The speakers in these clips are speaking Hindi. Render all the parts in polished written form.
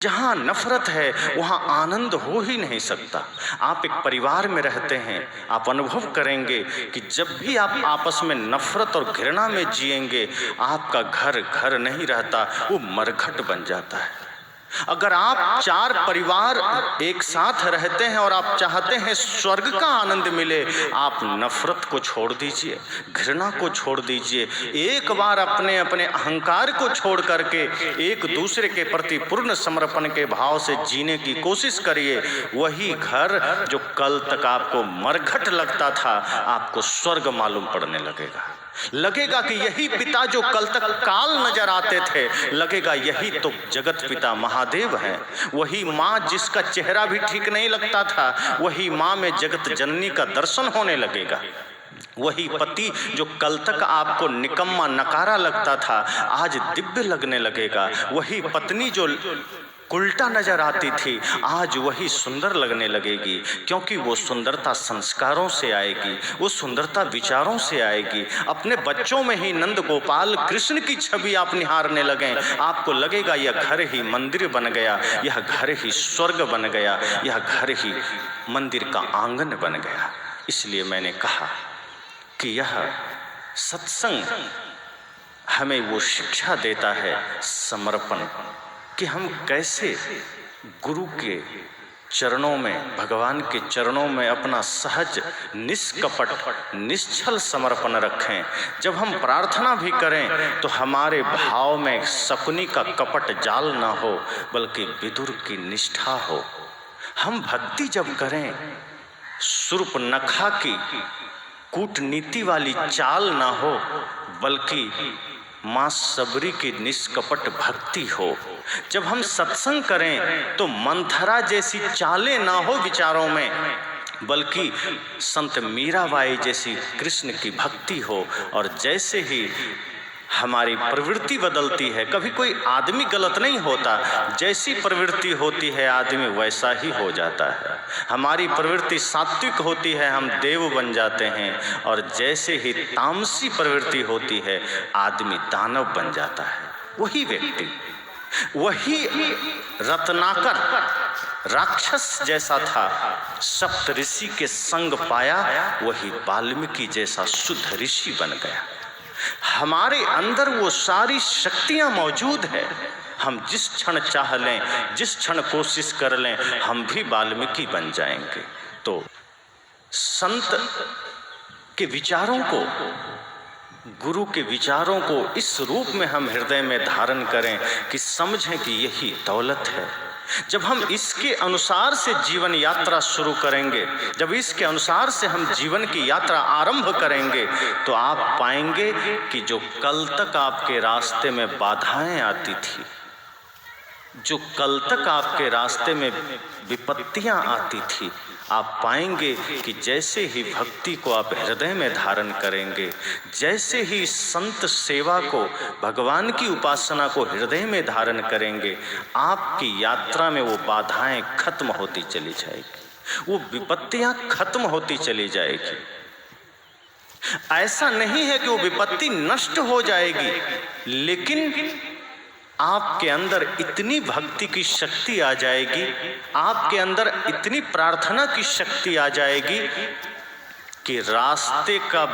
जहाँ नफरत है वहाँ आनंद हो ही नहीं सकता। आप एक परिवार में रहते हैं, आप अनुभव करेंगे कि जब भी आप आपस में नफरत और घृणा में जिएंगे, आपका घर घर नहीं रहता, वो मरघट बन जाता है। अगर आप चार परिवार एक साथ रहते हैं और आप चाहते हैं स्वर्ग का आनंद मिले, आप नफरत को छोड़ दीजिए, घृणा को छोड़ दीजिए, एक बार अपने अपने अहंकार को छोड़ करके एक दूसरे के प्रति पूर्ण समर्पण के भाव से जीने की कोशिश करिए। वही घर जो कल तक आपको मरघट लगता था, आपको स्वर्ग मालूम पड़ने लगेगा कि यही पिता जो कल तक काल नजर आते थे, लगेगा यही तो जगत पिता महादेव हैं। वही माँ जिसका चेहरा भी ठीक नहीं लगता था, वही माँ में जगत जननी का दर्शन होने लगेगा। वही पति जो कल तक आपको निकम्मा नकारा लगता था, आज दिव्य लगने लगेगा। वही पत्नी जो उल्टा नजर आती थी, आज वही सुंदर लगने लगेगी, क्योंकि वो सुंदरता संस्कारों से आएगी, वो सुंदरता विचारों से आएगी। अपने बच्चों में ही नंद गोपाल कृष्ण की छवि आप निहारने लगें, आपको लगेगा यह घर ही मंदिर बन गया, यह घर ही स्वर्ग बन गया, यह घर ही मंदिर का आंगन बन गया। इसलिए मैंने कहा कि यह सत्संग हमें वो शिक्षा देता है, समर्पण, कि हम कैसे गुरु के चरणों में, भगवान के चरणों में अपना सहज निष्कपट निश्चल समर्पण रखें। जब हम प्रार्थना भी करें तो हमारे भाव में शकुनी का कपट जाल ना हो, बल्कि विदुर की निष्ठा हो। हम भक्ति जब करें, शूर्पणखा की कूटनीति वाली चाल ना हो, बल्कि माँ सबरी की निष्कपट भक्ति हो। जब हम सत्संग करें तो मंथरा जैसी चालें ना हो विचारों में, बल्कि संत मीराबाई जैसी कृष्ण की भक्ति हो। और जैसे ही हमारी प्रवृत्ति बदलती है, कभी कोई आदमी गलत नहीं होता, जैसी प्रवृत्ति होती है आदमी वैसा ही हो जाता है। हमारी प्रवृत्ति सात्विक होती है, हम देव बन जाते हैं, और जैसे ही तामसी प्रवृत्ति होती है आदमी दानव बन जाता है। वही व्यक्ति, वही रत्नाकर राक्षस जैसा था, सप्त ऋषि के संग पाया, वही वाल्मीकि जैसा शुद्ध ऋषि बन गया। हमारे अंदर वो सारी शक्तियां मौजूद है। हम जिस क्षण चाह लें, जिस क्षण कोशिश कर लें, हम भी वाल्मीकि बन जाएंगे। तो संत के विचारों को, गुरु के विचारों को इस रूप में हम हृदय में धारण करें कि समझें कि यही दौलत है। जब हम इसके अनुसार से जीवन यात्रा शुरू करेंगे, जब इसके अनुसार से हम जीवन की यात्रा आरंभ करेंगे, तो आप पाएंगे कि जो कल तक आपके रास्ते में बाधाएं आती थी, जो कल तक आपके रास्ते में विपत्तियां आती थी, आप पाएंगे कि जैसे ही भक्ति को आप हृदय में धारण करेंगे, जैसे ही संत सेवा को, भगवान की उपासना को हृदय में धारण करेंगे, आपकी यात्रा में वो बाधाएं खत्म होती चली जाएगी, वो विपत्तियां खत्म होती चली जाएगी। ऐसा नहीं है कि वो विपत्ति नष्ट हो जाएगी, लेकिन आपके अंदर इतनी भक्ति की शक्ति आ जाएगी, आपके अंदर इतनी प्रार्थना की शक्ति आ जाएगी कि रास्ते का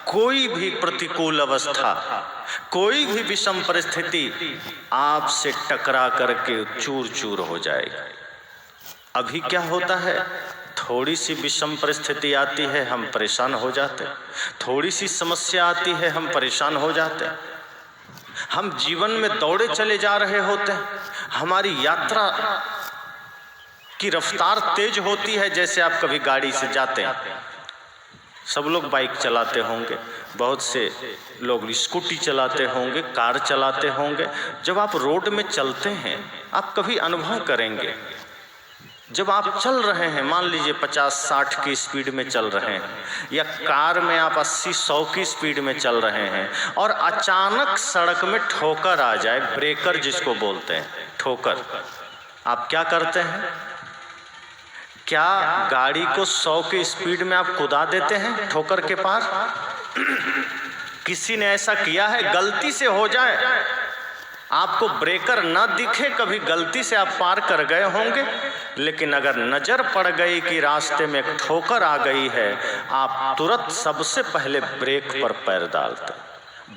कोई भी प्रतिकूल अवस्था, कोई भी विषम परिस्थिति आपसे टकरा करके चूर चूर हो जाएगी। अभी क्या होता है, थोड़ी सी विषम परिस्थिति आती है, हम परेशान हो जाते, थोड़ी सी समस्या आती है, हम परेशान हो जाते, हम जीवन में दौड़े चले जा रहे होते हैं, हमारी यात्रा की रफ्तार तेज होती है। जैसे आप कभी गाड़ी से जाते हैं, सब लोग बाइक चलाते होंगे, बहुत से लोग स्कूटी चलाते होंगे, कार चलाते होंगे। जब आप रोड में चलते हैं, आप कभी अनुभव करेंगे, जब आप चल रहे हैं, मान लीजिए 50-60 की स्पीड में चल रहे हैं, या कार में आप 80-100 की स्पीड में चल रहे हैं, और अचानक सड़क में ठोकर आ जाए, ब्रेकर जिसको बोलते हैं, ठोकर, आप क्या करते हैं? क्या गाड़ी को 100 की स्पीड में आप कुदा देते हैं ठोकर के पार? किसी ने ऐसा किया है? गलती से हो जाए आपको ब्रेकर न दिखे, कभी गलती से आप पार कर गए होंगे, लेकिन अगर नज़र पड़ गई कि रास्ते में एक ठोकर आ गई है, आप तुरंत सबसे पहले ब्रेक पर पैर डालते हैं,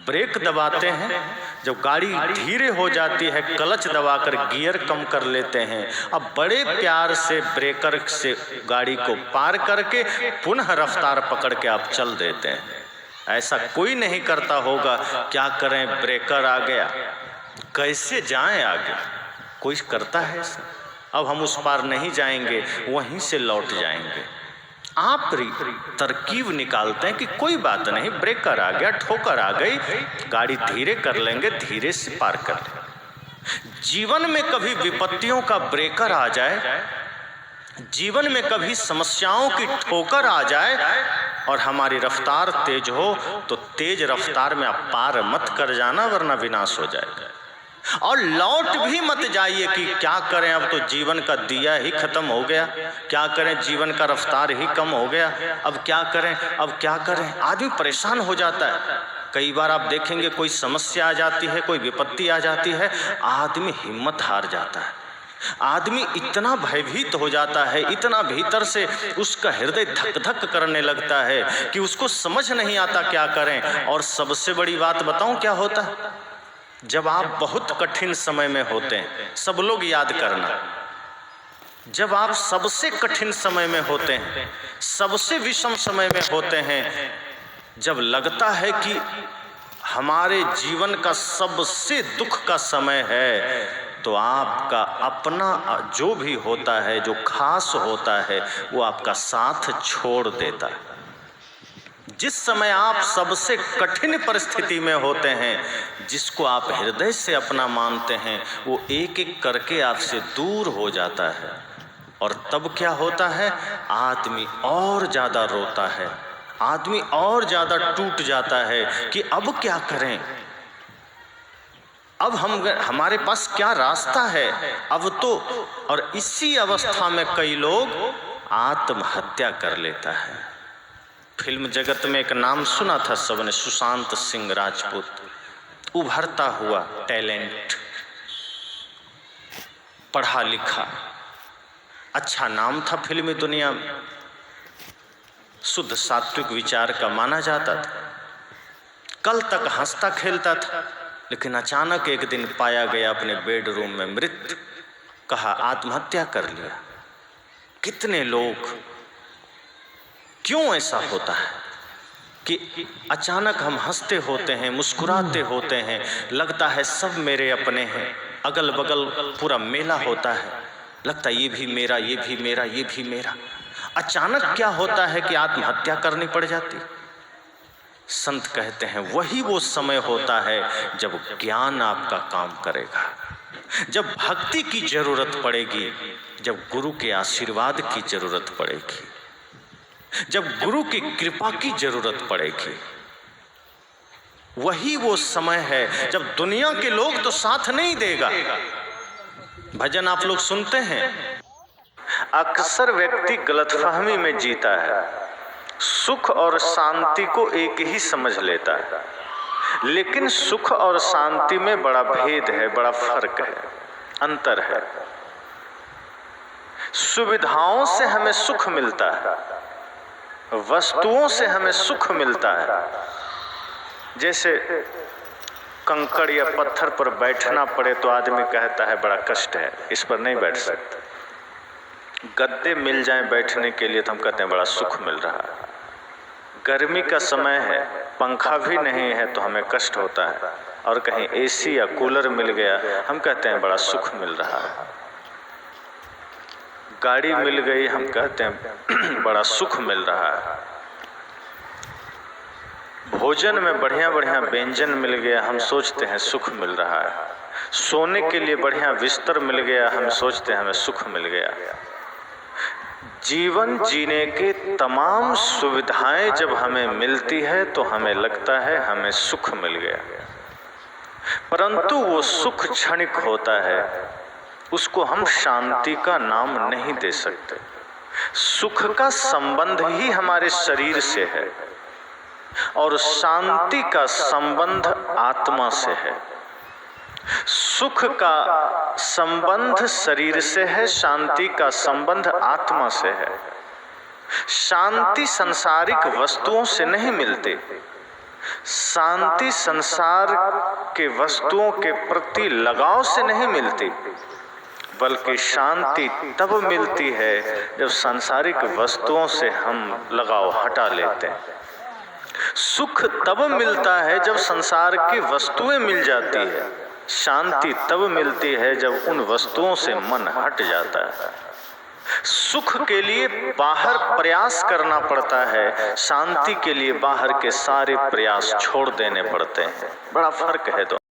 ब्रेक दबाते हैं। जब गाड़ी धीरे हो जाती है, क्लच दबाकर गियर कम कर लेते हैं। अब बड़े प्यार से ब्रेकर से गाड़ी को पार करके पुनः रफ्तार पकड़ के आप चल देते हैं। ऐसा कोई नहीं करता होगा, क्या करें ब्रेकर आ गया, कैसे जाएं आगे, कोई करता है ऐसा? अब हम उस पार नहीं जाएंगे, वहीं से लौट जाएंगे। आप तरकीब निकालते हैं कि कोई बात नहीं, ब्रेकर आ गया, ठोकर आ गई, गाड़ी धीरे कर लेंगे, धीरे से पार कर लेंगे। जीवन में कभी विपत्तियों का ब्रेकर आ जाए, जीवन में कभी समस्याओं की ठोकर आ जाए और हमारी रफ्तार तेज हो, तो तेज रफ्तार में आप पार मत कर जाना, वरना विनाश हो जाएगा। और लौट भी मत जाइए कि क्या करें, अब तो जीवन का दिया ही खत्म हो गया, क्या करें, जीवन का रफ्तार ही कम हो गया, अब क्या करें, अब क्या करें। आदमी परेशान हो जाता है। कई बार आप देखेंगे कोई समस्या आ जाती है, कोई विपत्ति आ जाती है, आदमी हिम्मत हार जाता है, आदमी इतना भयभीत हो जाता है, इतना भीतर से उसका हृदय धक धक करने लगता है कि उसको समझ नहीं आता क्या करें। और सबसे बड़ी बात बताऊं क्या होता है, जब आप बहुत कठिन समय में होते हैं, सब लोग याद करना, जब आप सबसे कठिन समय में होते हैं, सबसे विषम समय में होते हैं, जब लगता है कि हमारे जीवन का सबसे दुख का समय है, तो आपका अपना जो भी होता है, जो खास होता है, वो आपका साथ छोड़ देता है। जिस समय आप सबसे कठिन परिस्थिति में होते हैं, जिसको आप हृदय से अपना मानते हैं, वो एक एक करके आपसे दूर हो जाता है। और तब क्या होता है, आदमी और ज़्यादा रोता है, आदमी और ज़्यादा टूट जाता है कि अब क्या करें, अब हमारे पास क्या रास्ता है अब तो। और इसी अवस्था में कई लोग आत्महत्या कर लेता है। फिल्म जगत में एक नाम सुना था सबने, सुशांत सिंह राजपूत, उभरता हुआ टैलेंट, पढ़ा लिखा, अच्छा नाम था फिल्मी दुनिया में, शुद्ध सात्विक विचार का माना जाता था, कल तक हंसता खेलता था, लेकिन अचानक एक दिन पाया गया अपने बेडरूम में मृत, कहा आत्महत्या कर लिया। कितने लोग, क्यों ऐसा होता है कि अचानक हम हंसते होते हैं, मुस्कुराते होते हैं, लगता है सब मेरे अपने हैं, अगल बगल पूरा मेला होता है, लगता है ये भी मेरा, ये भी मेरा, ये भी मेरा। अचानक क्या होता है कि आत्महत्या करनी पड़ जाती। संत कहते हैं वही वो समय होता है जब ज्ञान आपका काम करेगा, जब भक्ति की जरूरत पड़ेगी, जब गुरु के आशीर्वाद की जरूरत पड़ेगी, जब गुरु की कृपा की जरूरत पड़ेगी। वही वो समय है जब दुनिया के लोग तो साथ नहीं देगा। भजन आप लोग सुनते हैं, अक्सर व्यक्ति गलतफहमी में जीता है, सुख और शांति को एक ही समझ लेता है, लेकिन सुख और शांति में बड़ा भेद है, बड़ा फर्क है, अंतर है। सुविधाओं से हमें सुख मिलता है, वस्तुओं से हमें सुख मिलता है। जैसे कंकड़ या पत्थर पर बैठना पड़े तो आदमी कहता है बड़ा कष्ट है, इस पर नहीं बैठ सकते। गद्दे मिल जाएं बैठने के लिए तो हम कहते हैं बड़ा सुख मिल रहा है। गर्मी का समय है, पंखा भी नहीं है तो हमें कष्ट होता है, और कहीं एसी या कूलर मिल गया हम कहते हैं बड़ा सुख मिल रहा है। गाड़ी मिल गई हम कहते हैं बड़ा सुख मिल रहा है। भोजन में बढ़िया बढ़िया व्यंजन मिल गया हम सोचते हैं सुख मिल रहा है। सोने के लिए बढ़िया बिस्तर मिल गया हम सोचते हैं हमें सुख मिल गया। जीवन जीने के तमाम सुविधाएं जब हमें मिलती है तो हमें लगता है हमें सुख मिल गया, परंतु वो सुख क्षणिक होता है, उसको हम शांति का नाम नहीं दे सकते। सुख का संबंध ही हमारे शरीर से है और शांति का संबंध आत्मा से है। सुख का संबंध शरीर से है, शांति का संबंध आत्मा से है। शांति सांसारिक वस्तुओं से नहीं मिलती। शांति संसार के वस्तुओं के प्रति लगाव से नहीं मिलती, बल्कि शांति तब मिलती है जब सांसारिक वस्तुओं से हम लगाव हटा लेते हैं। सुख तब मिलता है जब संसार की वस्तुएं मिल जाती है। शांति तब मिलती है जब उन वस्तुओं से मन हट जाता है। सुख के लिए बाहर प्रयास करना पड़ता है, शांति के लिए बाहर के सारे प्रयास छोड़ देने पड़ते हैं। बड़ा फर्क है।